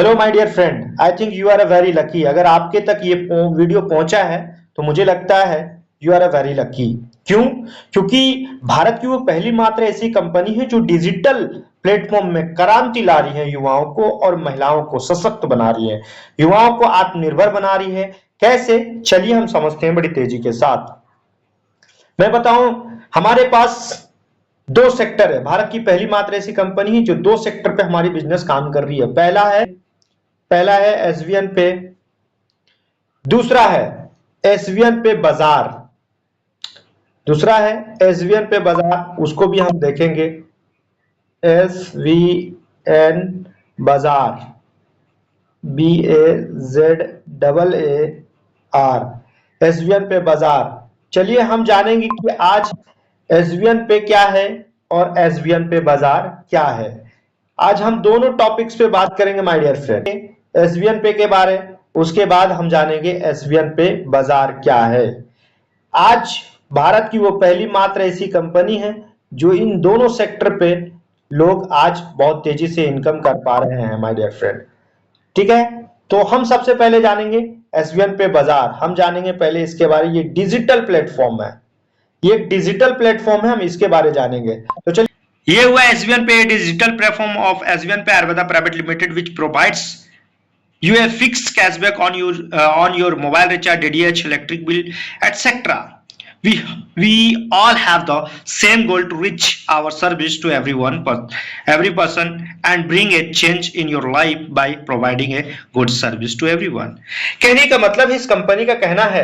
Hello my dear friend, I think you are a very lucky. अगर आपके तक ये वीडियो पहुंचा है तो मुझे लगता है you are a very lucky. क्यों? क्योंकि भारत की वो पहली मात्र ऐसी कंपनी है जो डिजिटल प्लेटफॉर्म में क्रांति ला रही है, युवाओं को और महिलाओं को सशक्त बना रही है, युवाओं को आत्मनिर्भर बना रही है। कैसे? चलिए हम समझते हैं बड़ी तेजी के साथ। मैं बताऊं, हमारे पास दो सेक्टर है। भारत की पहली मात्र ऐसी कंपनी है जो दो सेक्टर पे हमारी बिजनेस काम कर रही है। पहला है एसवीएन पे, दूसरा है एसवीएन पे बाजार। दूसरा है एसवीएन पे बाजार, उसको भी हम देखेंगे। एसवीएन बाजार, BAZAAR, एसवीएन पे बाजार। चलिए हम जानेंगे कि आज एसवीएन पे क्या है और एसवीएन पे बाजार क्या है। आज हम दोनों टॉपिक्स पे बात करेंगे माय डियर फ्रेंड। एसवीएन पे के बारे, उसके बाद हम जानेंगे एसवीएन पे बाजार क्या है। आज भारत की वो पहली मात्र ऐसी कंपनी है जो इन दोनों सेक्टर पे लोग आज बहुत तेजी से इनकम कर पा रहे हैं माय डियर फ्रेंड। ठीक है, तो हम सबसे पहले जानेंगे एसवीएन पे बाजार। हम जानेंगे पहले इसके बारे, ये डिजिटल प्लेटफॉर्म है, ये डिजिटल प्लेटफॉर्म है, हम इसके बारे जानेंगे। तो चलिए, ये हुआ एसवीएन पे, डिजिटल प्लेटफॉर्म ऑफ एसवीएन पे Ayurveda private limited which provides you a fixed cashback on your mobile recharge, DDH, electric bill, etc. We all have the same goal to reach our service to every person and bring a change in your life by providing a good service to everyone. कहने का मतलब इस company का कहना है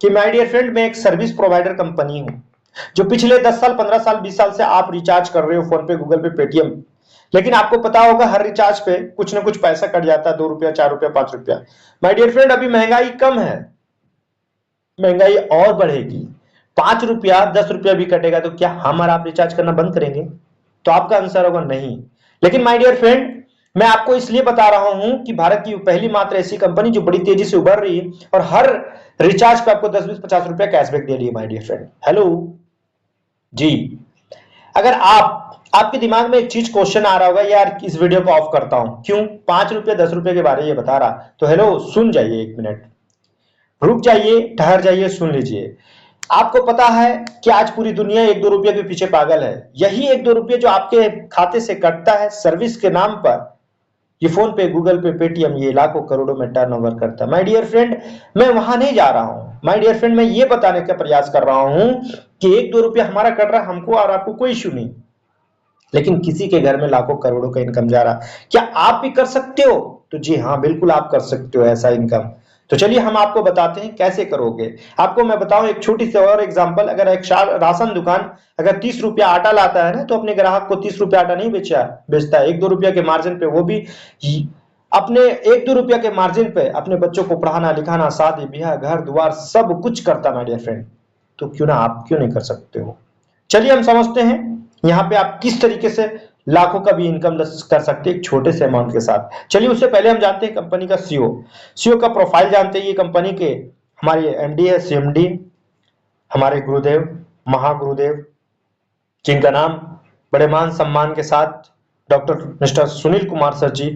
कि my dear friend, मैं एक सर्विस प्रोवाइडर कंपनी हूं जो पिछले 10 साल, 15 साल, 20 साल से आप रिचार्ज कर रहे हो फोन पे, गूगल पे, पेटीएम। लेकिन आपको पता होगा हर रिचार्ज पे कुछ ना कुछ पैसा कट जाता है, 2 रुपया, 4 रुपया, 5 रुपया। माय डियर फ्रेंड, अभी महंगाई कम है, महंगाई और बढ़ेगी। 5 रुपया, 10 रुपया भी कटेगा तो क्या हम और आप रिचार्ज करना बंद करेंगे? तो आपका आंसर होगा नहीं। लेकिन माय डियर फ्रेंड, मैं आपको इसलिए बता रहा हूं कि भारत की पहली मात्र ऐसी कंपनी जो बड़ी तेजी से उभर रही है और हर रिचार्ज पे आपको 10, 20, 50 रुपया कैशबैक दे रही है माय डियर फ्रेंड। हेलो जी। अगर आपके दिमाग में एक चीज क्वेश्चन आ रहा होगा, यार इस वीडियो को ऑफ करता हूं, क्यों? 5 रुपये, 10 रुपये के बारे ये बता रहा। तो हेलो, सुन जाइए, 1 मिनट रुक जाइए, ठहर जाइए, सुन लीजिए। आपको पता है कि आज पूरी दुनिया 1-2 रुपये के पीछे पागल है। यही 1-2 रुपये जो आपके खाते से कटता है सर्विस के नाम पर, ये फोन पे, गूगल पे, पेटीएम, ये लाखों करोड़ों में टर्नओवर करता है। माय डियर फ्रेंड, मैं वहां नहीं जा रहा हूं। माय डियर फ्रेंड, मैं ये बताने का प्रयास कर रहा हूं कि 1-2 रुपया हमारा कट रहा है, हमको और आपको कोई इश्यू नहीं, लेकिन किसी के घर में लाखों करोड़ों का इनकम जा रहा। क्या आप भी कर सकते हो? तो जी हाँ, बिल्कुल आप कर सकते हो ऐसा इनकम। तो चलिए हम आपको बताते हैं कैसे करोगे। आपको मैं बताऊं एक छोटी सी और एग्जांपल। अगर एक राशन दुकान अगर 30 रुपया आटा लाता है ना, तो अपने ग्राहक को 30 रुपया आटा नहीं बेचता है, 1-2 रुपया के मार्जिन पे, वो भी अपने 1-2 रुपया के मार्जिन पे अपने बच्चों को पढ़ाना लिखाना, शादी ब्याह, घर द्वार सब कुछ करता माय डियर फ्रेंड। तो क्यों ना आप क्यों नहीं कर सकते हो? चलिए हम समझते हैं यहां पे आप किस तरीके से लाखों का भी इनकम कर सकते हैं एक छोटे से अमाउंट के साथ। चलिए उससे पहले हम जानते हैं कंपनी का सीईओ का प्रोफाइल जानते हैं। ये कंपनी के हमारे एमडी है, सीएमडी, हमारे गुरुदेव, महागुरुदेव, जिनका नाम बड़े मान सम्मान के साथ doctor mister Sunil Kumar sir ji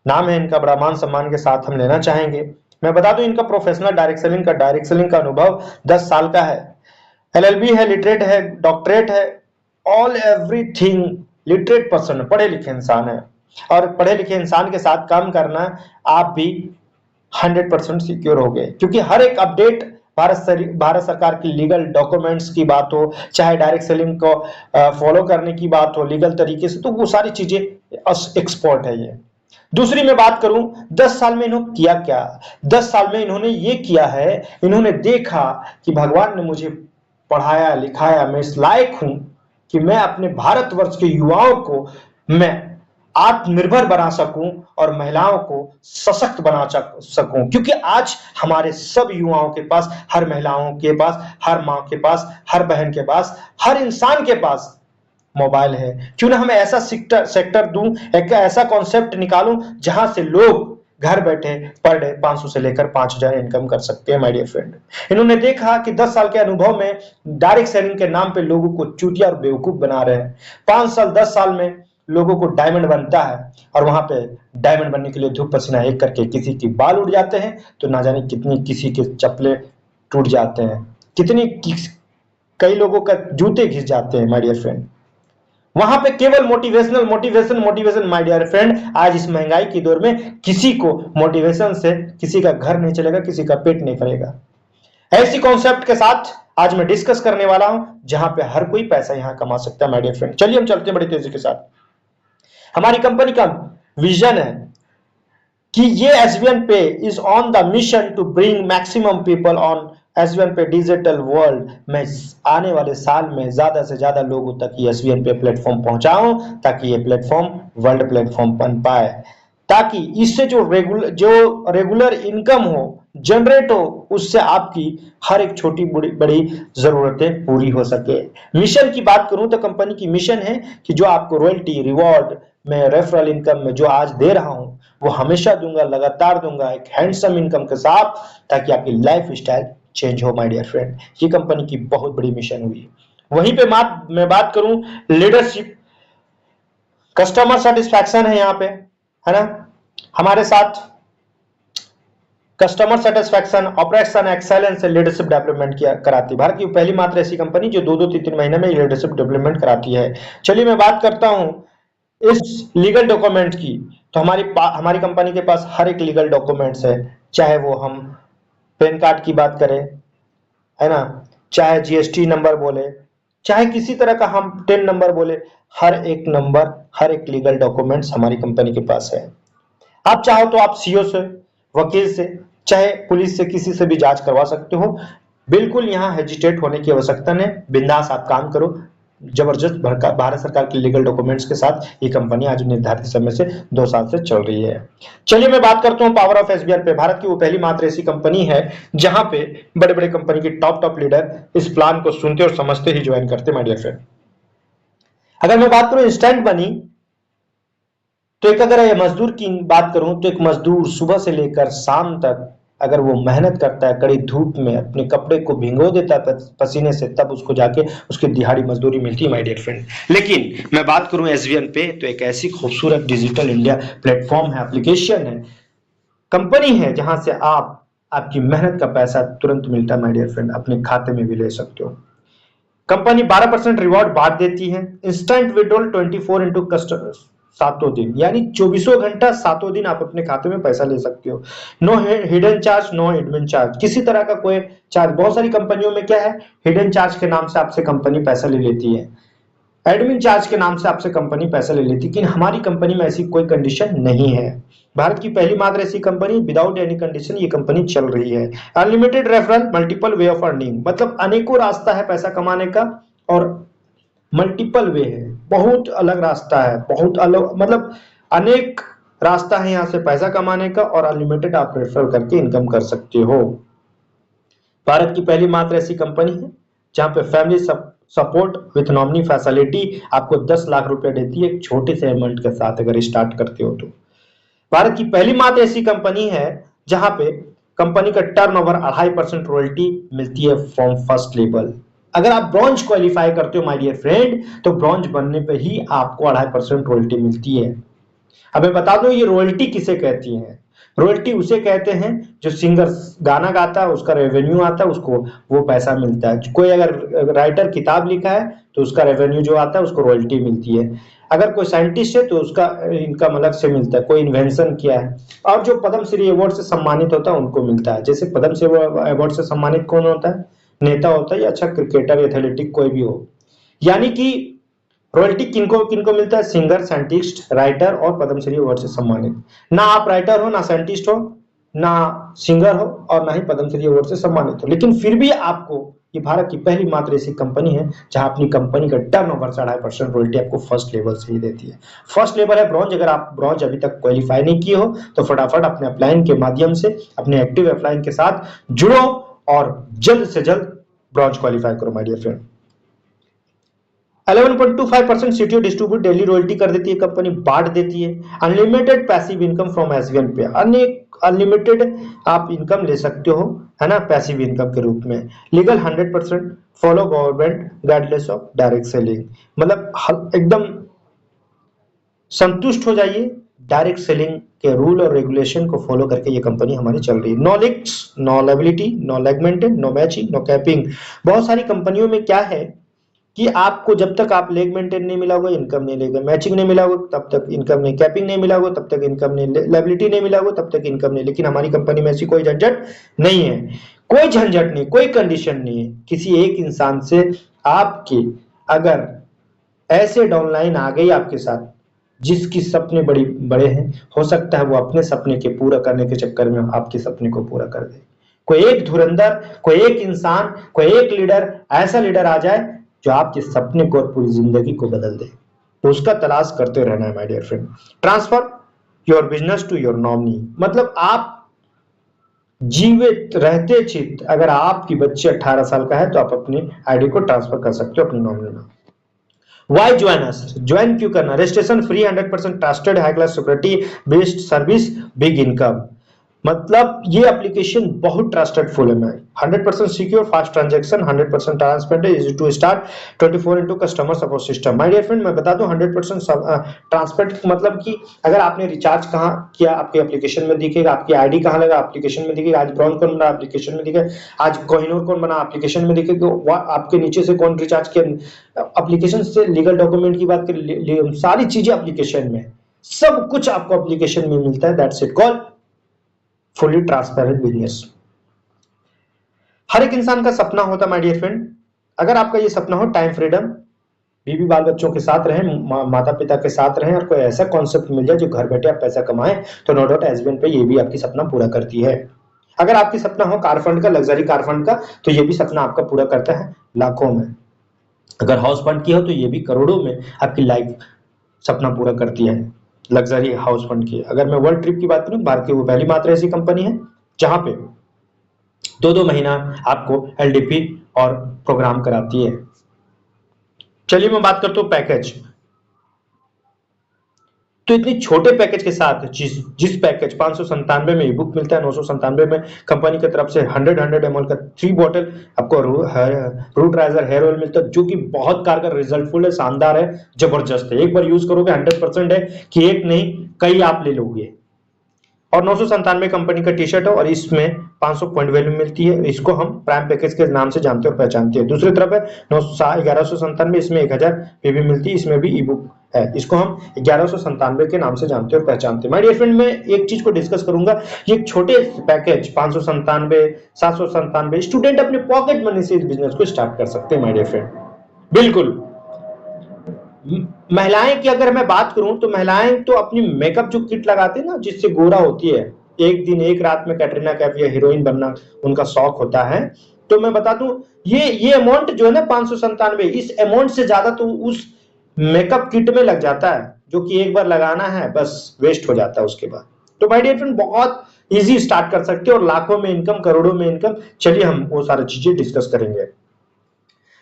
नाम है इनका, बड़ा मान सम्मान के साथ हम लेना चाहेंगे। मैं बता दूं इनका प्रोफेशनल डायरेक्ट सेलिंग का अनुभव 10 साल का है। एलएलबी है, लिटरेट है, डॉक्टरेट है, ऑल एवरीथिंग, लिटरेट पर्सन, पढ़े लिखे इंसान है। और पढ़े लिखे इंसान के साथ काम करना आप भी 100% सिक्योर हो गए, क्योंकि हर एक अपडेट भारत सरकार की लीगल डॉक्यूमेंट्स की बात हो, चाहे डायरेक्ट सेलिंग को फॉलो करने की बात हो लीगल तरीके से, तो वो सारी चीजें एक्सपर्ट है ये। दूसरी मैं बात करूं 10 साल में इन्होंने किया क्या। 10 साल में इन्होंने ये किया है, इन्होंने देखा कि भगवान ने मुझे पढ़ाया लिखाया, मैं इस लायक हूं कि मैं अपने भारतवर्ष के युवाओं को मैं आत्मनिर्भर बना सकूं और महिलाओं को सशक्त बना सकूं। क्योंकि आज हमारे सब युवाओं के पास, हर महिलाओं के पास, हर मां के पास, हर बहन के पास, हर इंसान के पास मोबाइल है। क्यों ना हम ऐसा सेक्टर दूं, एक ऐसा कॉन्सेप्ट निकालूं जहां से लोग घर बैठे पर डे 500 से लेकर 5000 इनकम कर सकते हैं माय डियर फ्रेंड। इन्होंने देखा कि 10 साल के अनुभव में डायरेक्ट सेलिंग के नाम पे लोगों को चूतिया और बेवकूफ बना रहे हैं। 5 साल 10 साल में लोगों को डायमंड बनता है और वहां पे डायमंड बनने के लिए धूप पसीना एक करके किसी की बाल उड़ जाते हैं, तो ना जाने कितनी किसी के चप्पलें टूट जाते हैं, कई लोगों का जूते घिस जाते हैं माय डियर फ्रेंड। वहां पे केवल motivational motivation motivation my dear friend. आज इस महंगाई की दौर में किसी को मोटिवेशन से किसी का घर नहीं चलेगा, किसी का पेट नहीं भरेगा। ऐसी कॉन्सेप्ट के साथ आज मैं डिस्कस करने वाला हूं जहां पे हर कोई पैसा यहां कमा सकता है माय डियर फ्रेंड। चलिए हम चलते हैं बड़ी तेजी के साथ। हमारी कंपनी का विजन है कि ये SBN pay is on the mission to bring maximum people on SBN pay digital world में आने वाले साल में ज्यादा से ज्यादा लोगों तक ये एसबीएन पे प्लेटफॉर्म पहुंचाऊं, ताकि ये प्लेटफॉर्म वर्ल्ड प्लेटफॉर्म बन पाए, ताकि इससे जो रेगुलर इनकम हो, जनरेट हो, उससे आपकी हर एक छोटी बड़ी जरूरतें पूरी हो सके। मिशन की बात करूं तो कंपनी की मिशन है कि जो आपको रॉयल्टी रिवॉर्ड में रेफरल इनकम में जो आज दे रहा हूं वो हमेशा दूंगा, लगातार दूंगा, एक हैंडसम इनकम के साथ, ताकि आपकी लाइफ स्टाइल चेंज हो माय डियर फ्रेंड। ये कंपनी की बहुत बड़ी मिशन हुई। वहीं पे मैं बात करूं लीडरशिप, कस्टमर सेटिस्फैक्शन है यहाँ पे, है ना। हमारे साथ कस्टमर सेटिस्फैक्शन, ऑपरेशन एक्सेलेंस से लीडरशिप डेवलपमेंट किया कराती। भारत की पहली मात्र ऐसी कंपनी जो 2-3 महीने में लीडरशिप डेवलपमेंट कराती है। चलिए मैं बात करता हूं इस लीगल डॉक्यूमेंट की। तो हमारी कंपनी के पास हर एक लीगल डॉक्यूमेंट्स है, चाहे वो हम पैन कार्ड की बात करें, है ना, चाहे जीएसटी नंबर बोले, चाहे किसी तरह का हम टेन नंबर बोले, हर एक नंबर, हर एक लीगल डॉक्यूमेंट्स हमारी कंपनी के पास है। आप चाहो तो आप सीओ से, वकील से, चाहे पुलिस से, किसी से भी जांच करवा सकते हो। बिल्कुल यहाँ हेजिटेट होने की आवश्यकता नहीं, बिंदास आप काम करो। जबरदस्त भारत सरकार के लीगल डॉक्यूमेंट्स के साथ ये कंपनी आज निर्धारित समय से 2 साल से चल रही है। चलिए मैं बात करता हूं पावर ऑफ एसबीआई पे। भारत की वो पहली मात्र ऐसी कंपनी है जहां पे बड़े बड़े कंपनी के टॉप लीडर इस प्लान को सुनते और समझते ही ज्वाइन करते माय डियर फ्रेंड। अगर मैं बात करूं इंस्टेंट मनी, तो एक अगर ये मजदूर की बात करूं तो एक मजदूर सुबह से लेकर शाम तक अगर वो मेहनत करता है, कड़ी धूप में अपने कपड़े को भिगो देता है पसीने से, तब उसको जाके उसकी दिहाड़ी मजदूरी मिलती है माय डियर फ्रेंड। लेकिन मैं बात करूं एसबीएन पे, तो एक ऐसी खूबसूरत डिजिटल इंडिया प्लेटफॉर्म है, एप्लीकेशन है, कंपनी है, जहां से आपकी मेहनत का पैसा तुरंत मिलता है माय डियर फ्रेंड, अपने खाते में भी ले सकते हो। कंपनी 12% रिवॉर्ड बांट देती है। इंस्टेंट विड्रॉल 24 इंटू कस्टमर्स, 7 दिन, यानी 24 घंटा 7 दिन आप अपने खाते में पैसा ले सकते हो। No hidden charge, no admin charge, किसी तरह का कोई चार्ज। बहुत सारी कंपनियों में क्या है, हिडन चार्ज के नाम से आपसे कंपनी पैसा ले लेती है, एडमिन चार्ज के नाम से आपसे कंपनी पैसा ले लेती है, लेकिन हमारी कंपनी में ऐसी कोई कंडीशन नहीं है। भारत की पहली मात्र ऐसी कंपनी, विदाउट एनी कंडीशन ये कंपनी चल रही है। Unlimited referral, multiple way of earning, मतलब अनेकों रास्ता है पैसा कमाने का, और मल्टीपल वे है, बहुत अलग रास्ता है, बहुत अलग, मतलब अनेक रास्ता है यहां से पैसा कमाने का, और अनलिमिटेड आप रेफरल करके इनकम कर सकते हो। भारत की पहली मात्र ऐसी कंपनी है जहां पे family support with nominee facility आपको 10 लाख रुपए देती है एक छोटे से अमाउंट के साथ अगर स्टार्ट करते हो तो। भारत की पहली मात्र ऐसी कंपनी है जहां पे कंपनी का टर्नओवर 2.5% रॉयल्टी मिलती है फ्रॉम फर्स्ट लेवल। अगर आप ब्रॉन्ज क्वालिफाई करते हो माय डियर फ्रेंड, तो ब्रॉन्ज बनने पे ही आपको 2.5% रॉयल्टी मिलती है। अब मैं बता दूं ये रॉयल्टी किसे कहती है। रॉयल्टी उसे कहते हैं जो सिंगर गाना गाता है, उसका रेवेन्यू आता है, उसको वो पैसा मिलता है। कोई अगर राइटर किताब लिखा है तो उसका रेवेन्यू जो आता है उसको रॉयल्टी मिलती है। अगर कोई साइंटिस्ट है तो उसका इनकम अलग से मिलता है, कोई इन्वेंशन किया है। और जो पद्मश्री अवार्ड से सम्मानित होता है उनको मिलता है। जैसे पद्मश्री अवार्ड से सम्मानित कौन होता है, नेता होता है, या अच्छा क्रिकेटर, एथलेटिक कोई भी हो। यानी कि रॉयल्टी किनको किनको मिलता है, सिंगर, साइंटिस्ट, राइटर और पद्मश्री अवार्ड से सम्मानित। ना आप राइटर हो, ना साइंटिस्ट हो, ना सिंगर हो, और ना ही पद्मश्री अवार्ड से सम्मानित हो, लेकिन फिर भी आपको, ये भारत की पहली मात्र ऐसी कंपनी है जहां अपनी कंपनी का टर्नओवर से 2.5% रॉयल्टी आपको फर्स्ट लेवल से ही देती है। फर्स्ट लेवल है ब्रॉन्ज। अगर आप ब्रॉन्ज अभी तक क्वालिफाई नहीं किए हो तो फटाफट अपने अपलाइन के माध्यम से, अपने एक्टिव अपलाइन के साथ जुड़ो और जल्द से जल्द ब्रॉन्ज क्वालिफाई करो my dear friend. 11.25% CTO distribute daily royalty कर देती है कंपनी, बांट देती है। Unlimited passive income from SBN pay, unlimited आप इनकम ले सकते हो, है ना, पैसिव इनकम के रूप में। Legal 100%, follow government guidelines of direct selling, मतलब एकदम संतुष्ट हो जाइए। डायरेक्ट सेलिंग के रूल और रेगुलेशन को फॉलो करके ये कंपनी हमारी चल रही है। No leaks, no liability, no leg maintain, no matching, no capping. बहुत सारी कंपनियों में क्या है कि आपको जब तक आप लेग मेंटेन नहीं मिला होगा इनकम नहीं लेगा, मैचिंग नहीं मिला होगा तब तक इनकम नहीं, कैपिंग नहीं मिला होगा तब तक इनकम नहीं, लायबिलिटी नहीं मिला होगा तब तक इनकम नहीं। लेकिन हमारी कंपनी में ऐसी कोई झंझट नहीं है, कोई झंझट नहीं, कोई कंडीशन नहीं है किसी एक इंसान से। आपके अगर ऐसे डाउनलाइन आ गई आपके साथ जिसकी सपने बड़े हैं, हो सकता है वो अपने सपने के पूरा करने के चक्कर में आपके सपने को पूरा कर दे। कोई एक धुरंधर, कोई एक इंसान, कोई एक लीडर, ऐसा लीडर आ जाए जो आपके सपने को और पूरी जिंदगी को बदल दे, तो उसका तलाश करते रहना है my dear friend. Transfer your business to your nominee, मतलब आप जीवित रहते चित अगर आपकी बच्चे 18 साल का है तो आप अपनी आईडी को ट्रांसफर कर सकते हो अपनी नॉमिनी में। वाई ज्वाइन अस, ज्वाइन क्यों करना? Registration free, 100% trusted, high class security based service, big income. मतलब ये एप्लीकेशन बहुत ट्रस्टेड फुल है। 100% secure, fast transaction, 100% transparent, easy to start, 24x customer support system. My dear friend, मैं बता दूं 100% transparent मतलब कि अगर आपने रिचार्ज कहाँ किया आपके एप्लीकेशन में दिखेगा, आपकी आईडी कहाँ लगा एप्लीकेशन में दिखेगा, आज ब्राउन कौन बना एप्लीकेशन में दिखेगा, आज कोहिनूर कौन बना एप्लीकेशन में दिखेगा, आपके नीचे से कौन रिचार्ज किया एप्लीकेशन से, लीगल डॉक्यूमेंट की बात करें, सारी चीजें एप्लीकेशन में, सब कुछ आपको एप्लीकेशन में मिलता है। That's it, call fully transparent business. हर एक इंसान का सपना होता है माय डियर फ्रेंड, अगर आपका ये सपना हो टाइम फ्रीडम, बीवी बाल बच्चों के साथ रहें, माता पिता के साथ रहें, और कोई ऐसा कॉन्सेप्ट मिल जाए जो घर बैठे आप पैसा कमाएं, तो नो डाउट एसबीएन पे ये भी आपकी सपना पूरा करती है। अगर आपकी सपना हो कार फंड का, लग्जरी कार फंड का, तो ये भी सपना आपका पूरा करता है लाखों में। अगर हाउस फंड की हो तो ये भी करोड़ों में आपकी लाइफ सपना पूरा करती है, लग्जरी हाउस फंड की। अगर मैं वर्ल्ड ट्रिप की बात करूं, भारत की वो पहली मात्र ऐसी कंपनी है जहां पे 2-2 महीना आपको एलडीपी और प्रोग्राम कराती है। चलिए मैं बात करता हूं पैकेज। तो इतनी छोटे पैकेज के साथ जिस पैकेज 597 में ई बुक मिलता है, 997 में कंपनी की तरफ से 100 ml का 3 बॉटल आपको रूट राइजर हेयर ऑयल मिलता है, जो कि बहुत कारगर रिजल्टफुल है, शानदार है, जबरदस्त है। एक बार यूज करोगे 100% है कि एक नहीं कई आप ले लोगे। और 997 कंपनी का टी शर्ट है और इसमें 500 पॉइंट वैल्यू मिलती है। इसको हम प्राइम पैकेज के नाम से जानते और पहचानते हैं। दूसरी तरफ है 1197, इसमें 1000 पीवी मिलती है, इसमें भी ई बुक है, इसको हम 1197 के नाम से जानते और पहचानते हैं। माय डियर फ्रेंड, मैं एक चीज को डिस्कस करूंगा, ये छोटे पैकेज 597, 797 स्टूडेंट अपने पॉकेट मनी से इस बिजनेस को स्टार्ट कर सकते हैं माय डियर फ्रेंड, बिल्कुल। महिलाएं की अगर मैं बात करूं तो महिलाएं तो अपनी मेकअप जो किट लगाती है ना, जिससे गोरा होती है, एक दिन एक रात में कैटरीना कैफ या हीरोइन बनना उनका शौक होता है। तो मैं बता दूं ये अमाउंट जो है ना 597, इस अमाउंट से ज्यादा तो उस मेकअप किट में लग जाता है, जो कि एक बार लगाना है बस वेस्ट हो जाता है उसके बाद। तो माय डियर फ्रेंड, बहुत इजी स्टार्ट कर सकते हो और लाखों में इनकम, करोड़ों में इनकम। चलिए हम वो सारी चीजें डिस्कस करेंगे।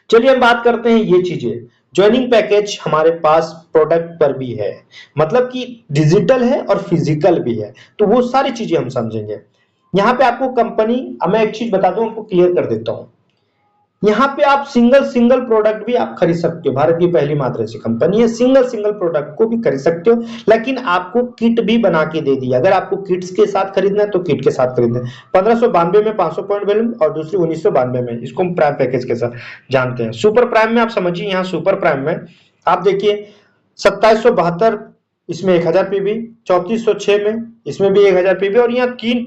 चलिए हम बात करते हैं ये चीजें। ज्वाइनिंग पैकेज हमारे पास प्रोडक्ट पर भी है, मतलब कि डिजिटल है और फिजिकल भी है, तो वो सारी चीजें हम समझेंगे। यहाँ पे आपको कंपनी, अब मैं एक चीज बता दूं, आपको क्लियर कर देता हूं। यहाँ पे आप सिंगल प्रोडक्ट भी आप खरीद सकते हो, भारत की पहली मात्र ऐसी कंपनी है, सिंगल प्रोडक्ट को भी खरीद सकते हो, लेकिन आपको किट भी बना के दे दी। अगर आपको किट्स के साथ खरीदना है तो किट के साथ खरीदना है। 1592 में 500 पॉइंट वैल्यू और दूसरी 1992 में, इसको हम प्राइम पैकेज के साथ जानते हैं। सुपर प्राइम में आप समझिए, यहाँ सुपर प्राइम में आप देखिए 2772, इसमें 1000 पीवी, 3406 में इसमें भी 1000 पीवी, और यहाँ 3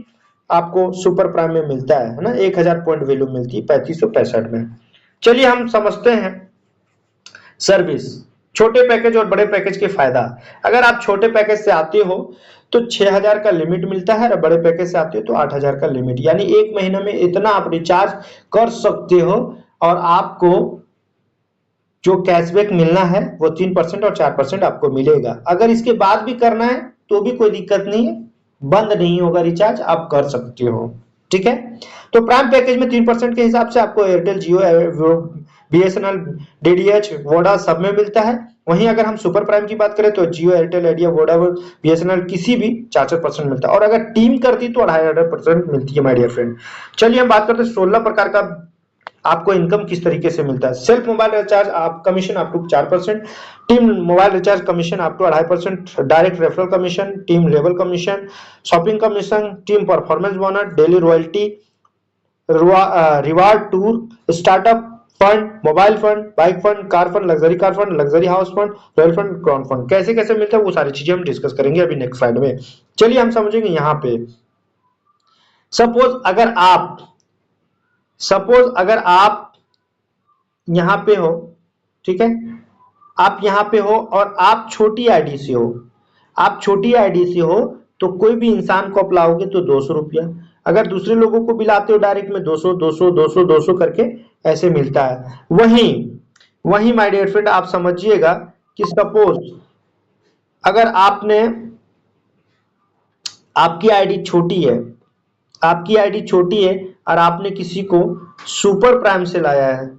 आपको सुपर प्राइम में मिलता है ना, 1000 पॉइंट वैल्यू मिलती है 3565 में। चलिए हम समझते हैं सर्विस, छोटे पैकेज और बड़े पैकेज के फायदा। अगर आप छोटे पैकेज से आते हो तो 6000 का लिमिट मिलता है, और बड़े पैकेज से आते हो तो 8000 का लिमिट, यानी एक महीने में इतना आप रिचार्ज कर सकते हो, और आपको जो कैशबैक मिलना है वो 3% और 4% आपको मिलेगा। अगर इसके बाद भी करना है तो भी कोई दिक्कत नहीं है, बंद नहीं होगा रिचार्ज, आप कर सकते हो, ठीक है। तो प्राइम पैकेज में 3% के हिसाब से आपको एयरटेल, जियो, बीएसएनएल, डीडीएच, वोडा सब में मिलता है। वहीं अगर हम सुपर प्राइम की बात करें तो जियो, एयरटेल, आइडिया, वोडा, बीएसएनएल किसी भी 4% मिलता है, और अगर टीम करती तो 2.5% मिलती है माय डियर फ्रेंड। चलिए हम बात करते हैं 16 प्रकार का आपको इनकम किस तरीके से मिलता है। सेल्फ मोबाइल रिचार्ज आप commission up to 4%, team mobile recharge commission up to 2.5%, direct referral commission, team level commission, shopping commission, team performance bonus, daily royalty, reward tour, startup fund, mobile fund, bike fund, car fund, luxury car fund, luxury house fund, royal fund, crown fund. कैसे कैसे मिलता है वो सारी चीजें हम discuss करेंगे अभी नेक्स्ट स्लाइड में। चलिए हम समझेंगे यहाँ पे। सपोज अगर आप यहाँ पे हो, ठीक है, आप यहाँ पे हो और आप छोटी आईडी से हो, आप छोटी आईडी से हो तो कोई भी इंसान को आप लाओगे तो 200 रुपया, अगर दूसरे लोगों को भी लाते हो डायरेक्ट में 200 200 200 200 करके ऐसे मिलता है। वहीं वहीं माय डियर फ्रेंड आप समझिएगा कि सपोज अगर आपकी आईडी छोटी है, आपकी आईडी छोटी है और आपने किसी को सुपर प्राइम से लाया है,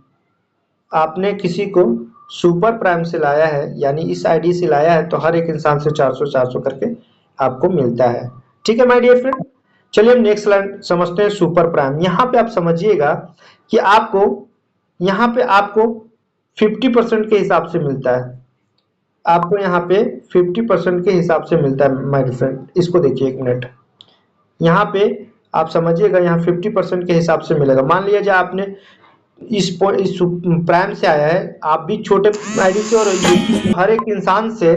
आपने किसी को सुपर प्राइम से लाया है यानी इस आईडी से लाया है, तो हर एक इंसान से 400 400 करके आपको मिलता है। ठीक है माय डियर फ्रेंड, चलिए हम नेक्स्ट लाइन समझते हैं सुपर प्राइम। यहाँ पे आप समझिएगा कि आपको यहाँ पे आपको 50% के हिसाब से मिलता है, आपको यहाँ पे 50% के हिसाब से मिलता है माय डियर फ्रेंड। इसको देखिए एक मिनट, यहाँ पे आप समझिएगा यहाँ 50% के हिसाब से मिलेगा। मान लिया जाए आपने इस प्राइम से आया है, आप भी छोटे आईडी से, और हर एक इंसान से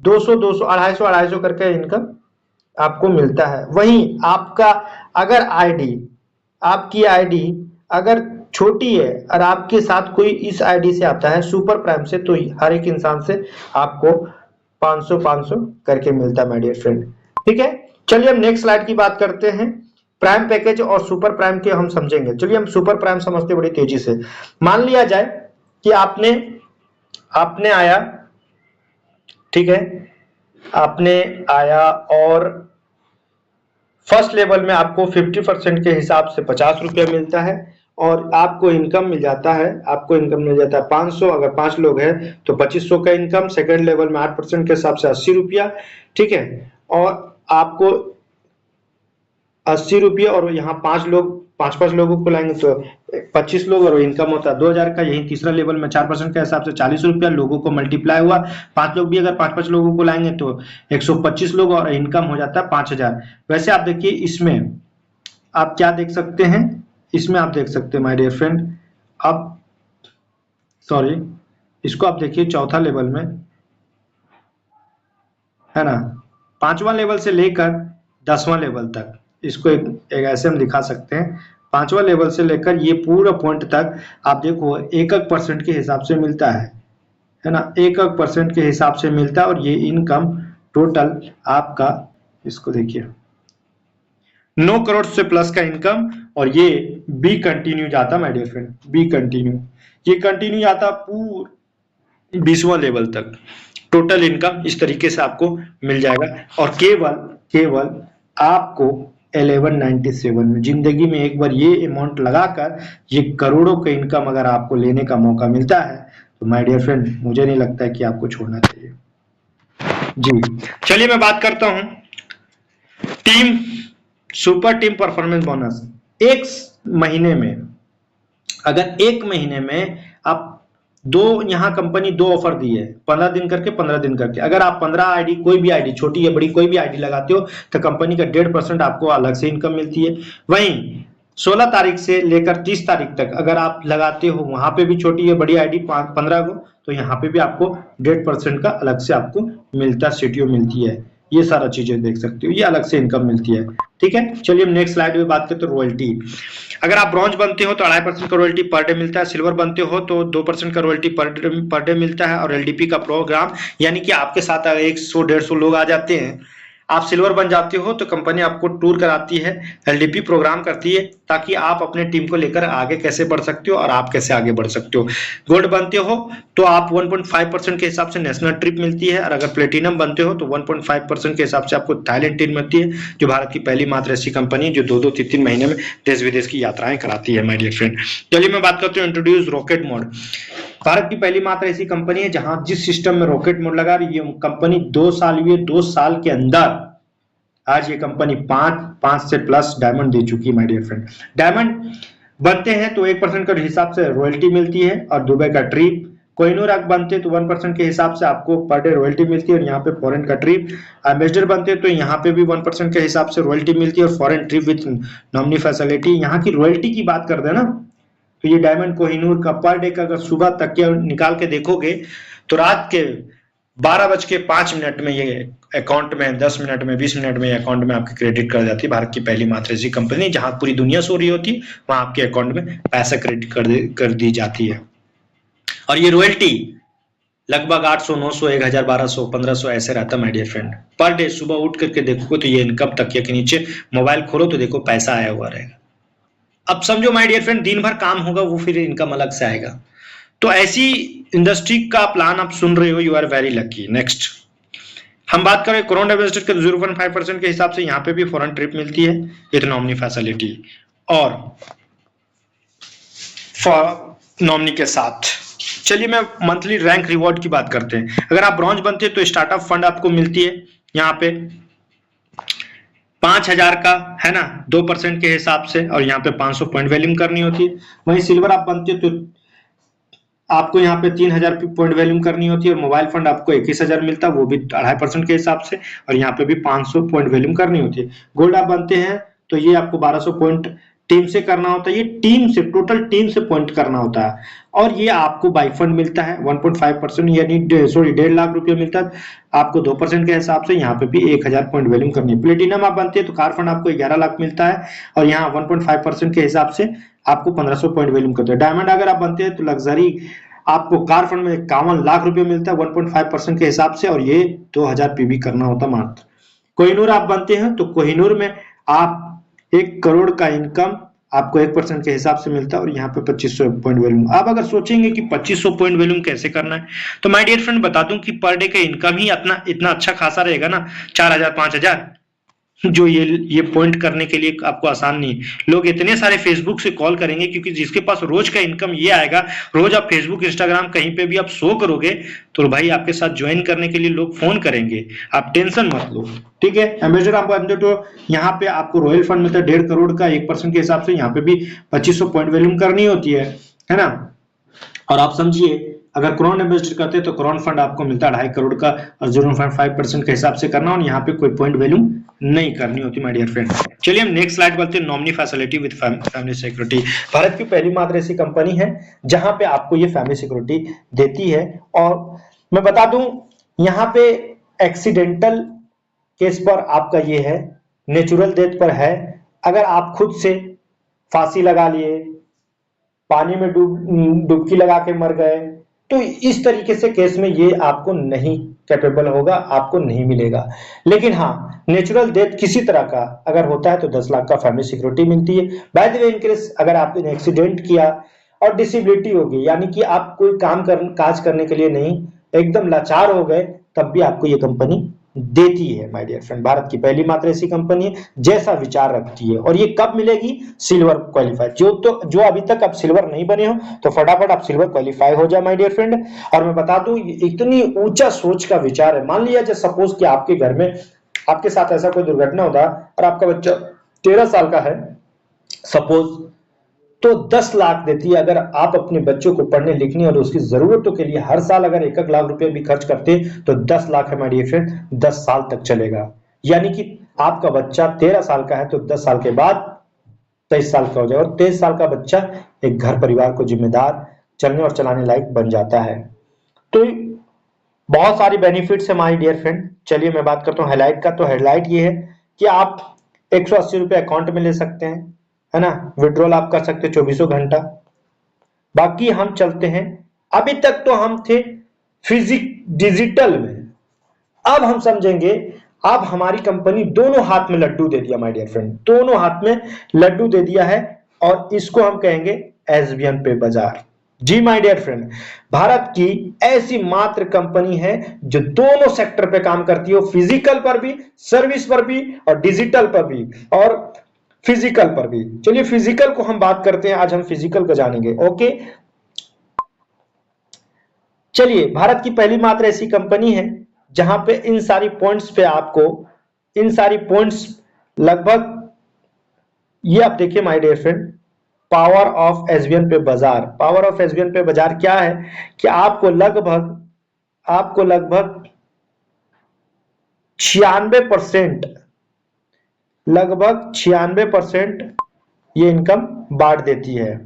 200 200 250 250 करके इनकम आपको मिलता है। वहीं आपका अगर आपकी आईडी अगर छोटी है और आपके साथ कोई इस आईडी से आता है सुपर प्राइम से, तो हर एक इंसान से आपको 500 500 करके मिलता है माय डियर फ्रेंड। ठीक है, चलिए हम नेक्स्ट स्लाइड की बात करते हैं। प्राइम पैकेज और सुपर प्राइम के हम समझेंगे। चलिए हम सुपर प्राइम समझते बड़ी तेजी से। मान लिया जाए कि आपने आया, ठीक है, आपने आया और फर्स्ट लेवल में आपको 50% के हिसाब से 50 रुपया मिलता है और आपको इनकम मिल जाता है, 500। अगर 5 लोग हैं तो 2500 का इनकम। सेकंड लेवल में 8% के हिसाब से 80 रुपया, ठीक है, और आपको 80 रुपये, और यहाँ 5 लोगों को लाएंगे तो 25 लोग और इनकम होता है 2000 का। यही तीसरा लेवल में 4% के हिसाब से 40 रुपया, लोगों को मल्टीप्लाई हुआ, 5 लोग भी अगर 5 लोगों को लाएंगे तो 125 लोग और इनकम हो जाता है 5000। वैसे आप देखिए इसमें आप क्या देख सकते हैं, इसमें आप देख सकते हैं माय डियर फ्रेंड, अब सॉरी इसको आप देखिए चौथा लेवल में है ना, 5वां लेवल से लेकर 10वां लेवल तक, इसको एक ऐसे हम दिखा सकते हैं। 5वां लेवल से लेकर ये पूरा पॉइंट तक आप देखो 1% के हिसाब से मिलता है ना, 1% के हिसाब से मिलता है। और ये इनकम टोटल आपका, इसको देखिए 9 करोड़ से प्लस का इनकम, और ये बी कंटिन्यू जाता my dear friend, be continue, ये कंटिन्यू जाता पूरा 20वां लेवल तक। टोटल इनकम इस तरीके से आपको मिल जाएगा। और केवल आपको 1197 में, जिंदगी में एक बार ये अमाउंट लगाकर ये करोड़ों का इनकम अगर आपको लेने का मौका मिलता है तो माय डियर फ्रेंड मुझे नहीं लगता है कि आपको छोड़ना चाहिए जी। चलिए मैं बात करता हूं सुपर टीम परफॉर्मेंस बोनस। एक महीने में, अगर एक महीने में आप यहाँ कंपनी 2 ऑफर दी है, 15 दिन करके 15 दिन करके, अगर आप 15 आईडी, कोई भी आईडी छोटी या बड़ी कोई भी आईडी लगाते हो तो कंपनी का 1.5% आपको अलग से इनकम मिलती है। वहीं 16 तारीख से लेकर 30 तारीख तक अगर आप लगाते हो, वहां पे भी छोटी या बड़ी आईडी 15 को, तो यहाँ पे भी आपको 1.5% का अलग से आपको मिलता, सीटीओ मिलती है। ये सारा चीजें देख सकते हो, ये अलग से इनकम मिलती है। ठीक है, चलिए हम नेक्स्ट स्लाइड में बात करते हैं रॉयल्टी। अगर आप ब्रॉन्ज बनते हो तो 2.5% का रॉयल्टी पर डे मिलता है, सिल्वर बनते हो तो 2% का रॉयल्टी पर डे मिलता है। और एलडीपी का प्रोग्राम, यानी कि आपके साथ अगर 100-150 लोग आ जाते हैं, आप सिल्वर बन जाते हो तो कंपनी आपको टूर कराती है, एलडीपी प्रोग्राम करती है, ताकि आप अपने टीम को लेकर आगे कैसे बढ़ सकते हो और आप कैसे आगे बढ़ सकते हो। गोल्ड बनते हो तो आप 1.5% के हिसाब से नेशनल ट्रिप मिलती है, और अगर प्लेटिनम बनते हो तो 1.5% के हिसाब से आपको थाईलैंड टीम मिलती है, जो भारत की पहली मात्र ऐसी कंपनी जो 2-2 3-3 महीने में देश विदेश की यात्राएं कराती है माय डियर फ्रेंड। चलिए मैं बात करती हूँ इंट्रोड्यूस रॉकेट मोड। भारत की पहली मात्र ऐसी कंपनी है जहां जिस सिस्टम में रॉकेट मोड लगा रही है, कंपनी 2 साल हुए, 2 साल के अंदर आज ये कंपनी 5 से प्लस डायमंड दे चुकी है माय डियर फ्रेंड। डायमंड बनते हैं तो 1% के हिसाब से रॉयल्टी मिलती है, और दुबई का ट्रिप। कोहिनूर आप बनते तो 1% के हिसाब से आपको पर डे रॉयल्टी मिलती है, और यहाँ पे फॉरेन का ट्रिप। एम्बेसडर बनते तो यहाँ पे भी 1% के हिसाब से रॉयल्टी मिलती है, और foreign trip with nominee facility. यहाँ की रॉयल्टी की बात करते हैं ना, तो ये डायमंड कोहिनूर का पर डे का अगर सुबह तक के निकाल के देखोगे तो रात के 12:05 में ये अकाउंट में 10 मिनट में 20 मिनट में अकाउंट में आपके क्रेडिट कर जाती है। भारत की पहली मात्र ऐसी कंपनी जहां पूरी दुनिया सो रही होती है, वहां आपके अकाउंट में पैसा क्रेडिट कर दी जाती है। और ये रॉयल्टी लगभग 800, 900, 1000, 1200, 1500 ऐसे रहता है my dear friend. Per day सुबह उठ करके देखो तो ये इनकम तकिया के नीचे मोबाइल खोलो तो देखो पैसा आया हुआ रहेगा। अब समझो माय डियर फ्रेंड, दिन भर काम होगा वो फिर इनकम अलग से आएगा। तो ऐसी इंडस्ट्री का प्लान आप सुन रहे हो, you are very lucky. Next हम बात करें क्राउन एम्बेसडर के 0.5% के हिसाब से यहाँ पे भी फॉरेन ट्रिप मिलती है विद नॉमिनी फैसिलिटी और नॉमिनी के साथ। चलिए मैं मंथली रैंक रिवॉर्ड की बात करते हैं। अगर आप ब्रॉन्ज बनते हैं तो स्टार्टअप फंड आपको मिलती है यहाँ पे 5000 का, है ना, 2% के हिसाब से, और यहाँ पे 500 पॉइंट वैल्यूम करनी होती है। वहीं सिल्वर आप बनते हो तो आपको यहाँ पे 3000 पॉइंट वैल्यूम करनी होती है, और मोबाइल फंड आपको 21,000 मिलता है, वो भी 2.5% के हिसाब से, और यहाँ पे भी 500 पॉइंट वैल्यूम करनी होती है। गोल्ड आप बनते हैं तो ये आपको 1200 पॉइंट टीम से करना होता है, ये टीम से, टोटल टीम से पॉइंट करना होता है, और ये आपको बाई फंड मिलता है 1.5%, यानी सॉरी 1.5 लाख रुपये मिलता है आपको 2% के हिसाब से। यहाँ पे भी 1000 पॉइंट वैल्यूम करनी है। प्लेटिनम आप बनते हैं तो कार फंड आपको 11 लाख मिलता है, और यहाँ 1.5% के हिसाब से आपको 1500 पॉइंट वैल्यूम करते हैं। डायमंड अगर आप बनते हैं तो लग्जरी आपको कार फंड में 51 लाख रुपए मिलता है 1.5% के हिसाब से, और ये 2000 पीवी करना होता मात्र। कोहिनूर आप बनते हैं तो कोहिनूर में आप 1 करोड़ का इनकम आपको 1% के हिसाब से मिलता है, और यहाँ पे 2500 पॉइंट वैल्यूम। आप अगर सोचेंगे कि 2500 पॉइंट वैल्यूम कैसे करना है, तो माय डियर फ्रेंड बता दूं कि पर डे का इनकम ही अपना इतना अच्छा खासा रहेगा ना, 4000, 5000, जो ये पॉइंट करने के लिए आपको आसान नहीं। लोग इतने सारे फेसबुक से कॉल करेंगे, क्योंकि जिसके पास रोज का इनकम ये आएगा, रोज आप फेसबुक, इंस्टाग्राम कहीं पे भी आप शो करोगे तो भाई आपके साथ ज्वाइन करने के लिए लोग फोन करेंगे। आप टेंशन मत लो, ठीक है। एम्बेसडर आप बनते तो यहाँ पे आपको रॉयल फंड मिलता है 1.5 करोड़ का 1% के हिसाब से, यहाँ पे भी 2500 पॉइंट वैल्यूम करनी होती है ना। और आप समझिए अगर क्राउन एम्बेसडर करते हैं तो क्राउन फंड आपको मिलता है 2.5 करोड़ का, और 0.5% के हिसाब से करना, और यहाँ पे कोई पॉइंट वैल्यू नहीं करनी होती माय डियर फ्रेंड। चलिए हम नेक्स्ट स्लाइड बढ़ते हैं। Nominee facility with family security. Bharat की पहली मात्र ऐसी कंपनी है जहां पे आपको ये फैमिली सिक्योरिटी देती है। और मैं बता दूं यहाँ पे एक्सीडेंटल केस पर आपका ये है, नेचुरल डेथ पर है। अगर आप खुद से फांसी लगा लिए, पानी में डुबकी लगा के मर गए, तो इस तरीके से केस में ये आपको नहीं कैपेबल होगा, आपको नहीं मिलेगा। लेकिन हाँ, नेचुरल डेथ किसी तरह का अगर होता है तो 10 लाख का फैमिली सिक्योरिटी मिलती है। By the way, in case अगर आपने एक्सीडेंट किया और डिसेबिलिटी होगी, यानी कि आप कोई काज करने के लिए नहीं, एकदम लाचार हो गए, तब भी आपको ये कंपनी देती है माय डियर फ्रेंड। भारत की पहली मात्र ऐसी कंपनी है जैसा विचार रखती है। और ये कब मिलेगी? Silver qualify. जो अभी तक आप सिल्वर नहीं बने हो तो फटाफट आप सिल्वर क्वालिफाई हो जाए माय डियर फ्रेंड। और मैं बता दूं, इतनी ऊंचा सोच का विचार है। मान लिया जैसे सपोज कि आपके घर में आपके साथ ऐसा कोई दुर्घटना होता और आपका बच्चा 13 साल का है सपोज, तो 10 लाख देती है। अगर आप अपने बच्चों को पढ़ने लिखने और उसकी जरूरतों के लिए हर साल अगर 1 लाख रुपए भी खर्च करते तो 10 लाख है माय डियर फ्रेंड, 10 साल तक चलेगा। यानी कि आपका बच्चा 13 साल का है तो 10 साल के बाद 23 साल का हो जाएगा, और 23 साल का बच्चा एक घर परिवार को जिम्मेदार, चलने और चलाने लायक बन जाता है। तो बहुत सारी बेनिफिट्स है माय डियर फ्रेंड। चलिए मैं बात करता हूँ हाईलाइट का। तो हाईलाइट ये है कि आप 180 रुपए अकाउंट में ले सकते हैं, है ना, विड्रॉल आप कर सकते हैं 24 घंटा। बाकी हम चलते हैं, अभी तक तो हम थे डिजिटल में, अब हम समझेंगे। अब हमारी कंपनी दोनों हाथ में लड्डू दे दिया माय डियर फ्रेंड, दोनों हाथ में लड्डू दे दिया है, और इसको हम कहेंगे एसबीएन पे बाजार। जी माय डियर फ्रेंड, भारत की ऐसी मात्र कंपनी है जो दोनों सेक्टर पे काम करती है, फिजिकल पर भी, सर्विस पर भी, और डिजिटल पर भी, और फिजिकल पर भी। चलिए फिजिकल को हम बात करते हैं, आज हम फिजिकल को जानेंगे। ओके, चलिए भारत की पहली मात्र ऐसी कंपनी है जहां पे इन सारी पॉइंट्स पे आपको, इन सारी पॉइंट्स लगभग, ये आप देखिए my dear friend, power of SVN pay बाजार। पावर ऑफ एसवीएन पे बाजार क्या है कि आपको लगभग 96%, लगभग 96% ये इनकम बांट देती है।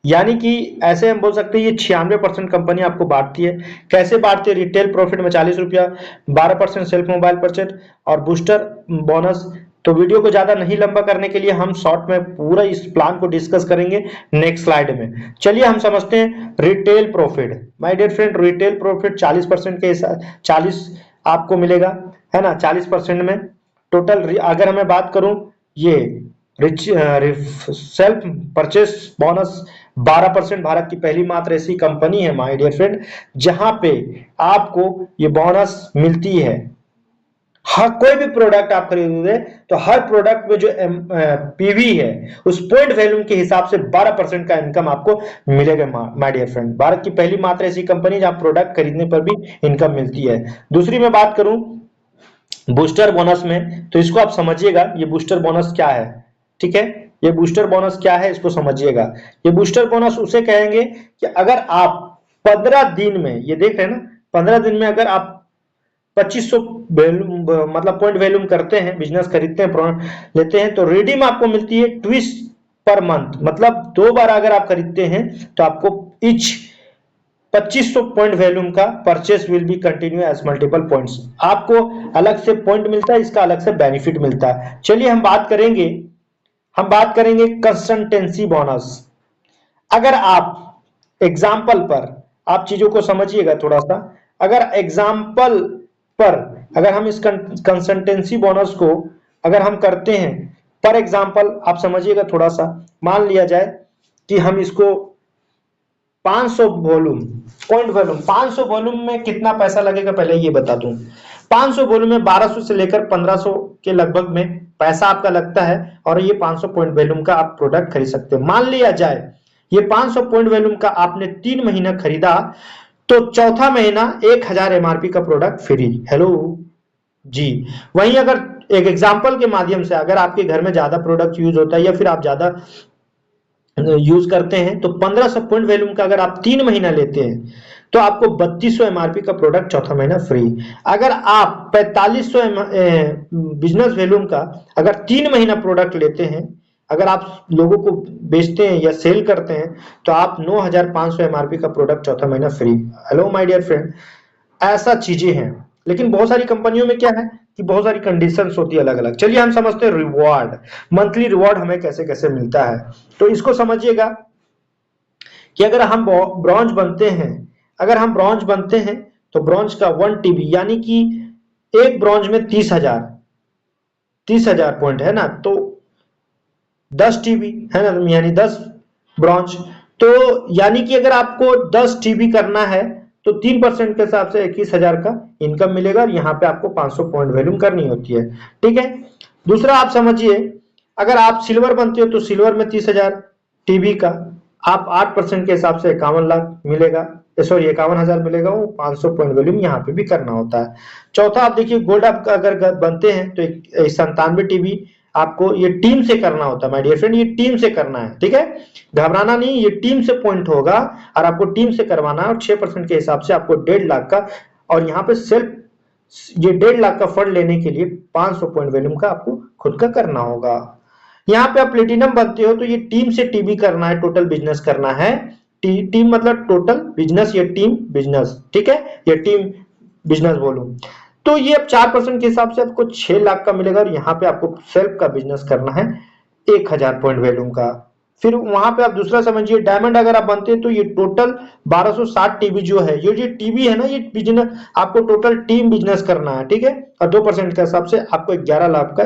यानी कि ऐसे हम बोल सकते हैं ये 96% कंपनी आपको बांटती है। कैसे बांटती है? रिटेल प्रॉफिट में 40 रुपया, 12% सेल्फ मोबाइल परचेज और बूस्टर बोनस। तो वीडियो को ज्यादा नहीं लंबा करने के लिए हम शॉर्ट में पूरा इस प्लान को डिस्कस करेंगे नेक्स्ट स्लाइड में। चलिए हम समझते हैं retail profit. My dear friend, retail profit 40% के हिसाब 40 आपको मिलेगा, है ना। 40% में टोटल अगर मैं बात करूं, ये rich self purchase bonus 12%। Bharat की पहली मात्र ऐसी कंपनी है माय डियर फ्रेंड जहां पे आपको ये बोनस मिलती है। हर कोई भी प्रोडक्ट आप खरीदोगे तो हर प्रोडक्ट में जो पीवी है उस पॉइंट वैल्यू के हिसाब से 12% का इनकम आपको मिलेगा माय डियर फ्रेंड। भारत की पहली मात्र ऐसी कंपनी जहां प्रोडक्ट खरीदने पर भी इनकम मिलती है। दूसरी मैं बात करूं बूस्टर बोनस में, तो इसको आप समझिएगा ये बूस्टर बोनस क्या है। ठीक है, ये बूस्टर बोनस क्या है इसको समझिएगा। ये बूस्टर बोनस उसे कहेंगे कि अगर आप 15 दिन में, ये देख रहे हैं ना, 15 दिन में अगर आप 2500 मतलब पॉइंट वैल्यूम करते हैं, बिजनेस खरीदते हैं, लेते हैं, तो रिडीम आपको मिलती है ट्विस्ट पर मंथ। मतलब 2 बार अगर आप खरीदते हैं तो आपको इच 2500 पॉइंट वैल्यूम का purchase will be continue as multiple points. आपको अलग से पॉइंट मिलता है, इसका अलग से बेनिफिट मिलता है। चलिए हम बात करेंगे कंसिस्टेंसी बोनस। अगर आप एग्जाम्पल पर, आप चीजों को समझिएगा थोड़ा सा, अगर एग्जाम्पल पर अगर हम इस कंसिस्टेंसी बोनस को अगर हम करते हैं, पर एग्जाम्पल आप समझिएगा थोड़ा सा, मान लिया जाए कि हम इसको 500 वॉल्यूम पॉइंट वॉल्यूम 500 वॉल्यूम में कितना पैसा लगेगा पहले ये बता दूं। 500 वॉल्यूम में 1200 से लेकर 1500 के लगभग में पैसा आपका लगता है और ये 500 पॉइंट वॉल्यूम का आप प्रोडक्ट खरीद सकते हैं। मान लिया जाए ये 500 पॉइंट वॉल्यूम का आपने 3 महीना खरीदा तो चौथा महीना 1000 एमआरपी का प्रोडक्ट फ्री। हेलो जी। वहीं अगर एक एग्जांपल के माध्यम से अगर आपके घर में ज्यादा प्रोडक्ट यूज होता है या फिर आप ज्यादा यूज करते हैं तो 1500 पॉइंट वैल्यूम का अगर आप 3 महीना लेते हैं तो आपको 3200 एमआरपी का प्रोडक्ट चौथा महीना फ्री। अगर आप 4500 बिजनेस वैल्यूम का अगर 3 महीना प्रोडक्ट लेते हैं, अगर आप लोगों को बेचते हैं या सेल करते हैं तो आप 9500 एमआरपी का प्रोडक्ट चौथा महीना free. Hello my dear friend, ऐसा चीजें हैं। लेकिन बहुत सारी कंपनियों में क्या है कि बहुत सारी कंडीशंस होती है अलग अलग। चलिए हम समझते हैं रिवॉर्ड, मंथली रिवॉर्ड हमें कैसे कैसे मिलता है। तो इसको समझिएगा कि अगर हम ब्रॉन्ज बनते हैं, अगर हम ब्रॉन्ज बनते हैं तो ब्रॉन्ज का 1 टीबी यानी कि एक ब्रॉन्ज में 30,000 पॉइंट है ना, तो 10 टीबी है ना, यानी 10 ब्रॉन्ज। तो यानी कि अगर आपको 10 टीबी करना है तो 3% के हिसाब से 21,000 का इनकम मिलेगा और यहाँ पे आपको 500 पॉइंट वैल्यूम करनी होती है। ठीक है, दूसरा आप समझिए, अगर आप सिल्वर बनते हो तो सिल्वर में 30,000 टीबी का आप 8% के हिसाब से 51 लाख मिलेगा, सॉरी 51,000 मिलेगा, वो 500 पॉइंट वैल्यूम यहाँ पे भी करना होता है। चौथा आप देखिए, गोल्ड आप अगर बनते हैं तो 97 टीबी आपको ये टीम से करना होता है माय डियर फ्रेंड, ये टीम से करना है। ठीक है, घबराना नहीं, ये टीम से पॉइंट होगा और आपको टीम से करवाना है और 6% के हिसाब से आपको 1.5 लाख का, और यहाँ पे सेल्फ ये 1.5 लाख का फंड लेने के लिए 500 पॉइंट वैल्यूम का आपको खुद का करना होगा। यहाँ पे आप प्लेटिनम बनते हो तो ये टीम से टीबी करना है, टोटल बिजनेस करना है। टीम मतलब टोटल बिजनेस या टीम बिजनेस। ठीक है, ये टीम बिजनेस बोलूं तो ये अब 4% के हिसाब से आपको 6 लाख का मिलेगा और यहाँ पे आपको सेल्फ का बिजनेस करना है 1000 पॉइंट वैल्यूम का। फिर वहां पे आप दूसरा समझिए, डायमंड अगर आप बनते हैं तो ये टोटल 1260 टीबी जो है, ये टीबी है ना, ये बिजनेस आपको टोटल टीम बिजनेस करना है। ठीक है, और 2% के हिसाब से आपको 11 लाख का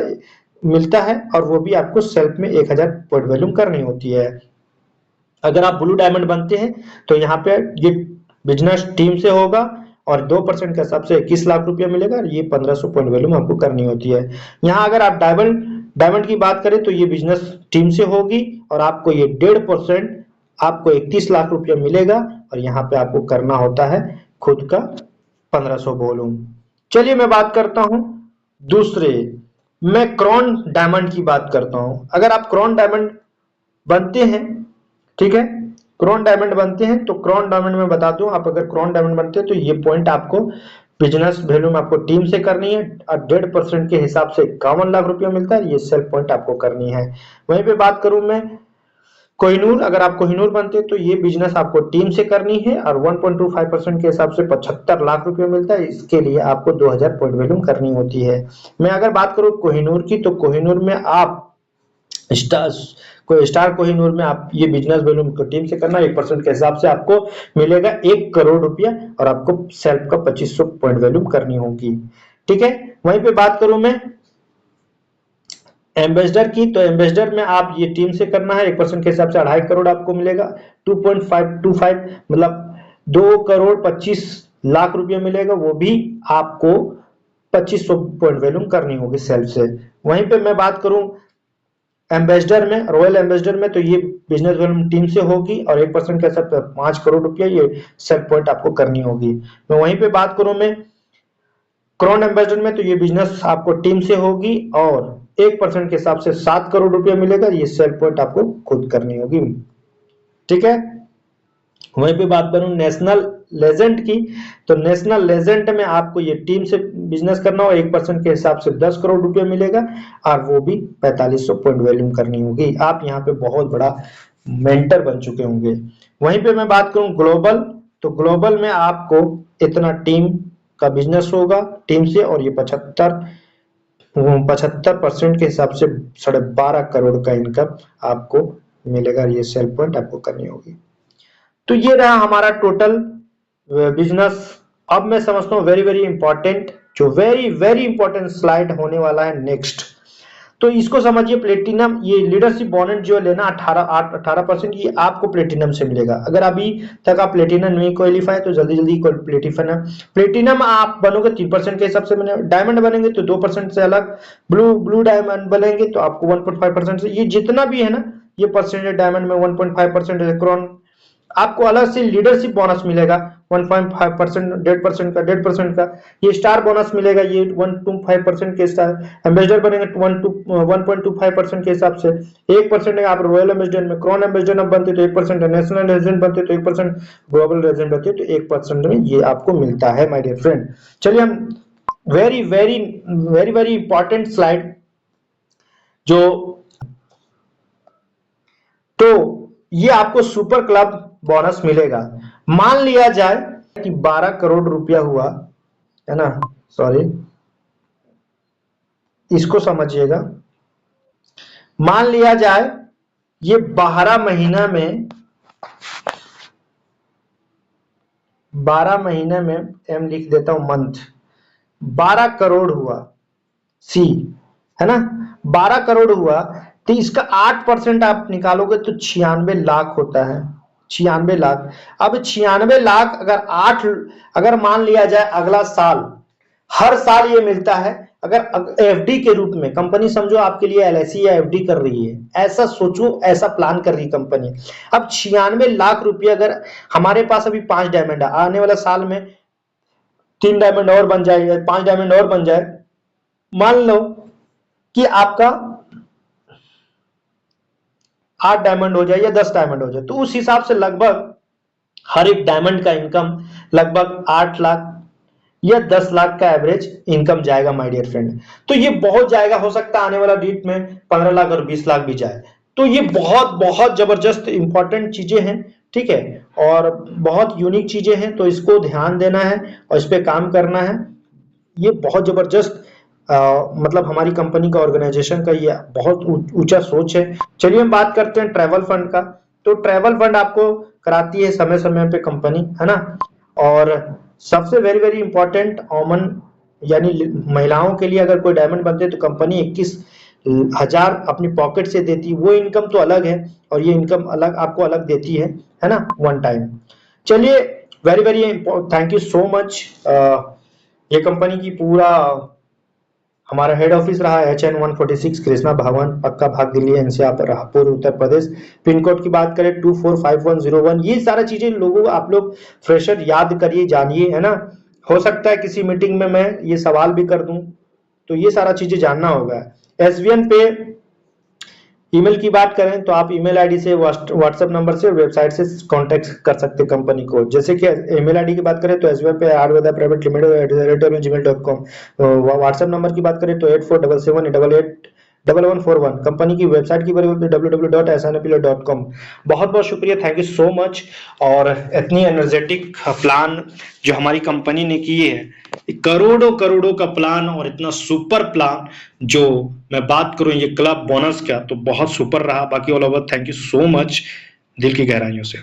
मिलता है और वो भी आपको सेल्फ में 1000 पॉइंट वैल्यूम करनी होती है। अगर आप ब्लू डायमंड बनते हैं तो यहाँ पे ये बिजनेस टीम से होगा और 2% के हिसाब से 21 लाख रुपया मिलेगा और ये 1500 पॉइंट वैल्यूम आपको करनी होती है। यहाँ अगर आप डायमंड की बात करें तो ये बिजनेस टीम से होगी और आपको ये 1.5% आपको 31 लाख रुपया मिलेगा और यहाँ पे आपको करना होता है खुद का 1500 वॉल्यूम। चलिए मैं बात करता हूं दूसरे, मैं क्राउन डायमंड की बात करता हूं। अगर आप क्राउन डायमंड बनते हैं, ठीक है, क्रोन डायमंड बनते हैं। तो क्रोन डायमंड में बता दूं, आप अगर क्रोन डायमंड बनते हैं तो ये पॉइंट आपको बिजनेस वैल्यू में आपको टीम से करनी है और 1.5% के हिसाब से 51 लाख रुपया मिलता है, ये सेल पॉइंट आपको करनी है। वहीं पे बात करूं मैं कोहिनूर, अगर आप कोहिनूर बनते हैं तो ये बिजनेस आपको टीम से करनी है और 1.25% के हिसाब से 75 लाख रुपया मिलता है, इसके लिए आपको 2000 पॉइंट वैल्यू करनी होती है। मैं अगर बात करूं कोहिनूर की, तो कोहिनूर में आप स्टार स्टार कोहिनूर में आप ये बिजनेस वैल्यू को टीम से करना, 1% के हिसाब से आपको मिलेगा 1 करोड़ रुपया और आपको सेल्फ का 2500 पॉइंट वैल्यू करनी होगी, ठीक है। वहीं पे बात करूं मैं एम्बेसडर की, तो एम्बेसडर में आप ये टीम से करना है, 1% के हिसाब से 2.5 करोड़ आपको मिलेगा, 2.525 मतलब 2 करोड़ 25 लाख रुपया मिलेगा, वो भी आपको 2500 पॉइंट वैल्यू करनी होगी सेल्फ से। वहीं पे मैं बात करूं एम्बेसडर में, रॉयल एम्बेसडर में, तो ये बिजनेस वैल्यू टीम से होगी और 1% के हिसाब से 5 करोड़ रुपया ये सेल्फ पॉइंट आपको करनी होगी। मैं वहीं पे बात करूं मैं क्राउन एम्बेसडर में, तो ये बिजनेस आपको टीम से होगी और 1% के हिसाब से 7 करोड़ रुपया मिलेगा, ये सेल पॉइंट आपको खुद करनी होगी, ठीक है। वहीं पे बात करूं नेशनल लेजेंड की, तो नेशनल लेजेंड में आपको ये टीम से बिजनेस करना हो, 1% के हिसाब से 10 करोड़ रुपया मिलेगा और वो भी 4500 पॉइंट वैल्यू करनी होगी। आप यहाँ पे बहुत बड़ा मेंटर बन चुके होंगे। वहीं पे मैं बात करूं ग्लोबल, तो ग्लोबल में आपको इतना टीम का बिजनेस होगा टीम से और ये 75% के हिसाब से 12.5 करोड़ का इनकम आपको मिलेगा, ये सेल पॉइंट आपको करनी होगी। तो ये रहा हमारा टोटल बिजनेस। अब मैं समझता हूँ वेरी वेरी इंपॉर्टेंट, जो वेरी वेरी इंपॉर्टेंट स्लाइड होने वाला है नेक्स्ट। तो इसको समझिए, प्लेटिनम ये लीडरशिप बोनस जो लेना 18% ये आपको प्लेटिनम से मिलेगा। अगर अभी तक आप प्लेटिनम नहीं क्वालिफाई तो जल्दी जल्दी प्लेटिनम प्लेटिनम आप बनोगे 3% के हिसाब से बने, डायमंड बनेंगे तो 2% से अलग, ब्लू ब्लू डायमंड बनेंगे तो आपको 1.5% से, ये जितना भी है ना ये परसेंटेज डायमंड में 1.5% क्रोन आपको अलग से लीडरशिप बोनस मिलेगा 1.5%, 1.5% का ये स्टार बोनस मिलेगा, ये 1.25% के स्टार एम्बेसडर बनेंगे 1.25% के हिसाब से, 1% आप रॉयल एम्बेसडर में, क्राउन एम्बेसडर बनते तो 1%, नेशनल रेजिडेंट बनते तो 1%, ग्लोबल रेजिडेंट बनते तो 1% में ये आपको मिलता है माय डियर फ्रेंड। चलिए हम very very very very important slide जो, तो ये आपको सुपर क्लब बोनस मिलेगा। मान लिया जाए कि 12 करोड़ रुपया हुआ है ना, सॉरी इसको समझिएगा, मान लिया जाए ये 12 महीने में एम लिख देता हूं मंथ, 12 करोड़ हुआ सी, है ना, 12 करोड़ हुआ तो इसका 8% आप निकालोगे तो 96 लाख होता है, 96 लाख। अब 96 लाख अगर 8, अगर मान लिया जाए अगला साल, हर साल ये मिलता है, अगर एफडी के रूप में कंपनी समझो आपके लिए एलआईसी या एफडी कर रही है, ऐसा सोचो, ऐसा प्लान कर रही है कंपनी। अब 96 लाख रुपए अगर हमारे पास अभी 5 डायमंड है, आने वाला साल में 3 डायमंड और बन जाए, 5 डायमंड और बन जाए, मान लो कि आपका 8 डायमंड हो जाए या 10 डायमंड हो जाए, तो उस हिसाब से लगभग हर एक डायमंड का इनकम लगभग 8 लाख या 10 लाख का एवरेज इनकम जाएगा माय डियर फ्रेंड। तो ये बहुत जाएगा, हो सकता है आने वाला डेट में 15 लाख और 20 लाख भी जाए। तो ये बहुत बहुत जबरदस्त इंपॉर्टेंट चीजें हैं, ठीक है, और बहुत यूनिक चीजें हैं, तो इसको ध्यान देना है और इस पे काम करना है। ये बहुत जबरदस्त मतलब हमारी कंपनी का, ऑर्गेनाइजेशन का ये बहुत ऊंचा सोच है। चलिए हम बात करते हैं ट्रैवल फंड का। तो ट्रैवल फंड आपको कराती है समय समय पे कंपनी, है ना, और सबसे वेरी वेरी इंपॉर्टेंट ओमन यानी महिलाओं के लिए अगर कोई डायमंड बनते हैं तो कंपनी 21,000 अपनी पॉकेट से देती है, वो इनकम तो अलग है और ये इनकम अलग आपको अलग देती है ना, वन टाइम। चलिए very very thank you so much. ये कंपनी की पूरा हमारा हेड ऑफिस रहा HN146 कृष्णा भवन, पक्का भाग दिल्ली एनसीआर पर राहपुर उत्तर प्रदेश। पिन कोड की बात करें 245101। ये सारा चीजें लोगों आप लोग फ्रेशर याद करिए, जानिए, है ना, हो सकता है किसी मीटिंग में मैं ये सवाल भी कर दूं, तो ये सारा चीजें जानना होगा। एसवीएन पे ईमेल की बात करें तो आप ईमेल आईडी से, व्हाट्सएप नंबर से, वेबसाइट से कांटेक्ट कर सकते हैं कंपनी को। जैसे कि ईमेल आईडी की बात करें तो एसवीएन पे आयुर्वेदा प्राइवेट लिमिटेड@gmail.com। व्हाट्सएप नंबर की बात करें तो 8477881141। कंपनी की वेबसाइट की बात करें तो www.snapilo.com। बहुत बहुत शुक्रिया, थैंक यू सो मच। और इतनी एनर्जेटिक प्लान जो हमारी कंपनी ने की है, करोड़ों करोड़ों का प्लान और इतना सुपर प्लान, जो मैं बात करूं ये क्लब बोनस का, तो बहुत सुपर रहा। बाकी all over thank you so much दिल की गहराइयों से।